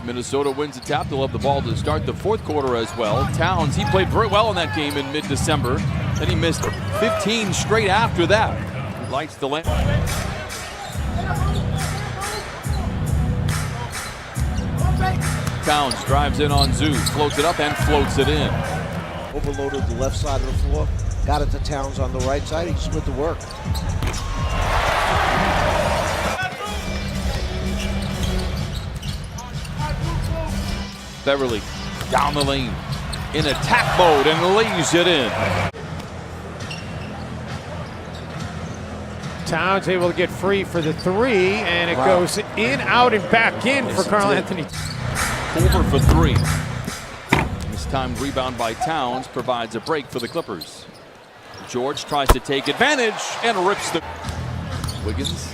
Minnesota wins the tap. They'll have the ball to start the fourth quarter as well. Towns, he played very well in that game in mid-December. Then he missed 15 straight after that. He lights the lamp. Towns drives in on Zoo, floats it up and floats it in. Overloaded the left side of the floor. Got it to Towns on the right side. He just went to work. Beverly down the lane in attack mode and lays it in. Towns able to get free for the three, and it goes in, out, and back in for Karl Anthony. Over for three. This timed rebound by Towns provides a break for the Clippers. George tries to take advantage and rips the... Wiggins.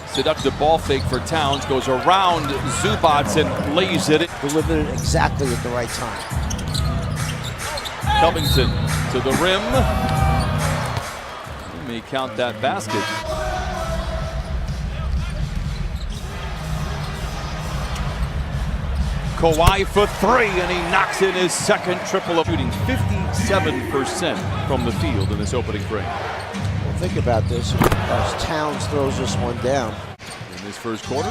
Seductive ball fake for Towns, goes around Zubats and lays it in. Delivered it exactly at the right time. Covington to the rim. He may count that basket. Kawhi for three, and he knocks in his second triple, shooting 57% from the field in this opening frame. Well, think about this as Towns throws this one down. In this first quarter,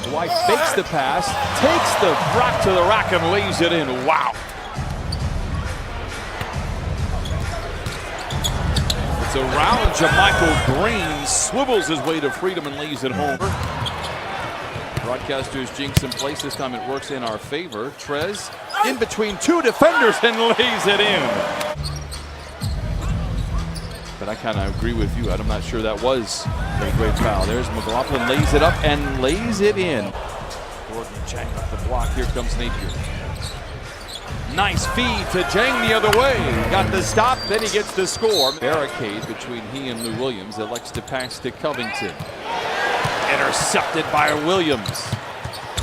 Kawhi fakes the pass, takes the rock to the rack and lays it in. Wow. It's around JaMychal Green, swivels his way to freedom and lays it home. Broadcasters jinx in place. This time it works in our favor. Trez in between two defenders and lays it in. But I kind of agree with you. I'm not sure that was a great foul. There's McLaughlin, lays it up and lays it in. Gordon Jang up the block. Here comes Napier. Nice feed to Jang the other way. Got the stop, then he gets the score. Barricade between he and Lou Williams. Elects to pass to Covington. Intercepted by Williams.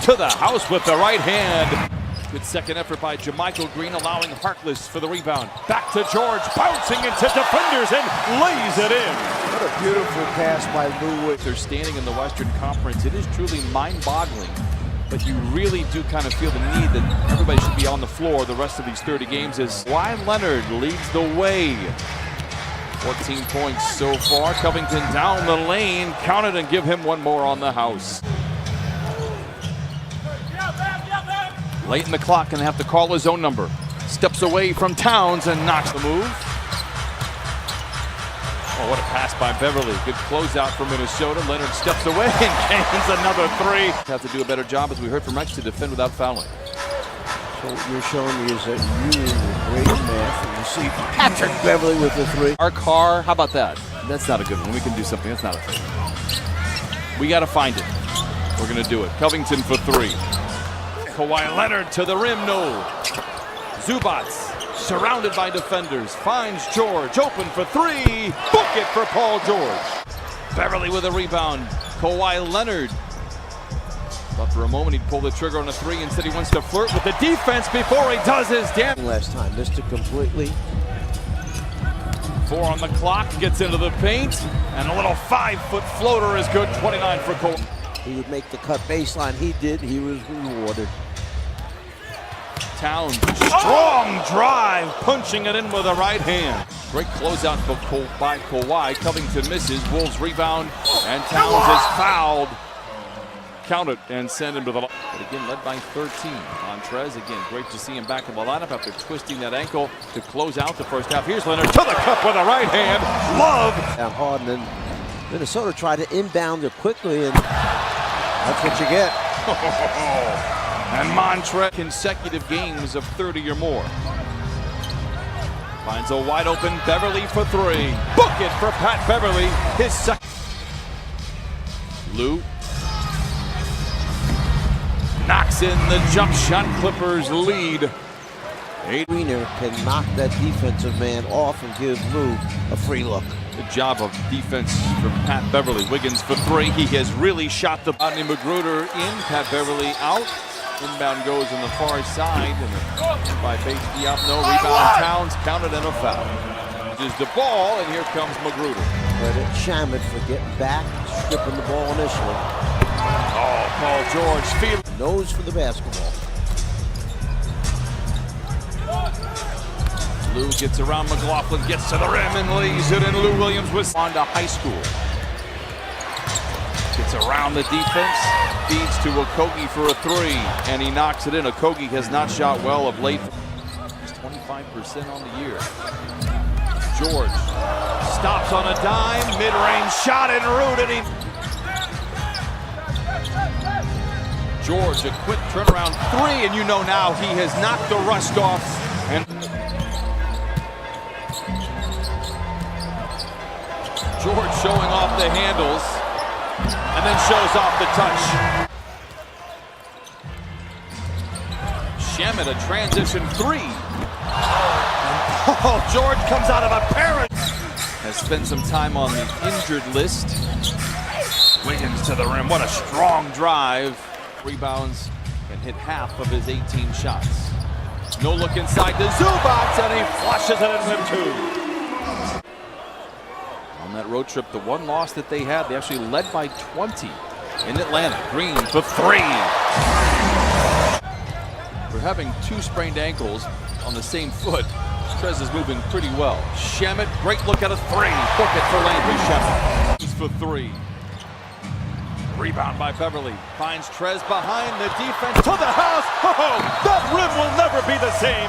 To the house with the right hand. Good second effort by JaMychal Green, allowing Harkless for the rebound. Back to George, bouncing into defenders and lays it in. What a beautiful pass by Lou. They're standing in the Western Conference. It is truly mind-boggling. But you really do kind of feel the need that everybody should be on the floor the rest of these 30 games as Kawhi Leonard leads the way. 14 points so far. Covington down the lane. Count it and give him one more on the house. Late in the clock and have to call his own number. Steps away from Towns and knocks the move. Oh, what a pass by Beverly. Good closeout for Minnesota. Leonard steps away and cans another three. Have to do a better job, as we heard from Rex, to defend without fouling. So what you're showing me is that you are great at math, and you see Patrick Beverly with the three. Our car, how about that? That's not a good one. We can do something. That's not a thing. We got to find it. We're going to do it. Covington for three. Kawhi Leonard to the rim, no. Zubats, surrounded by defenders, finds George, open for three. Book it for Paul George. Beverly with a rebound. Kawhi Leonard. But for a moment he'd pull the trigger on a three. Instead he wants to flirt with the defense before he does his damn. Last time, missed it completely. 4 on the clock, gets into the paint, and a little 5-foot floater is good. 29 for Kawhi. He would make the cut baseline. He did. He was rewarded. Towns, strong drive, punching it in with the right hand. Great closeout by Kawhi. Covington misses. Wolves rebound, and Towns is fouled. Count it and send him to the line. But again, led by 13 on Trez. Again, great to see him back in the lineup after twisting that ankle to close out the first half. Here's Leonard to the cup with the right hand. Love. Down hard, and then Minnesota tried to inbound it quickly, and that's what you get. And Montrez, consecutive games of 30 or more. Finds a wide open Beverly for three. Book it for Pat Beverly, his second. Lou knocks in the jump shot. Clippers lead. Wiener can knock that defensive man off and give Lou a free look. Good job of defense from Pat Beverly. Wiggins for three. He has really shot the Rodney McGruder in. Pat Beverly out. Inbound goes on the far side. And by Bates Diop, no rebound. Towns counted and a foul. Is the ball, and here comes McGruder. Credit Shamet for getting back, stripping the ball initially. Oh, Paul George feeling. Nose for the basketball. Lou gets around McLaughlin, gets to the rim and lays it in. Lou Williams was on to high school. Gets around the defense, feeds to Okogie for a three, and he knocks it in. Okogie has not shot well of late. He's 25% on the year. George stops on a dime, mid-range shot and root, and he... George, a quick turnaround three, and you know now he has knocked the rust off. And George showing off the handles, and then shows off the touch. Shamet, a transition three. Oh, George comes out of a parent. Has spent some time on the injured list. Wiggins to the rim, what a strong drive. Rebounds and hit half of his 18 shots. No look inside the Zubac, and he flushes it in rim two. On that road trip, the one loss that they had, they actually led by 20 in Atlanta. Green for three. We're having two sprained ankles on the same foot. Trez is moving pretty well. Shamet, great look at a three. Book it for Landry Shamet. He's for three. Rebound by Beverly. Finds Trez behind the defense to the house. Oh, that rim will never be the same.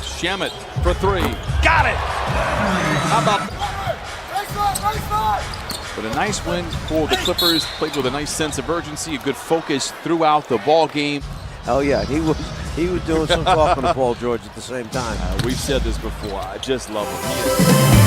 Shamet for three. Got it! How about... But a nice win for the Clippers. Played with a nice sense of urgency, a good focus throughout the ball game. Hell yeah, he was doing some talking to Paul George at the same time. We've said this before. I just love him.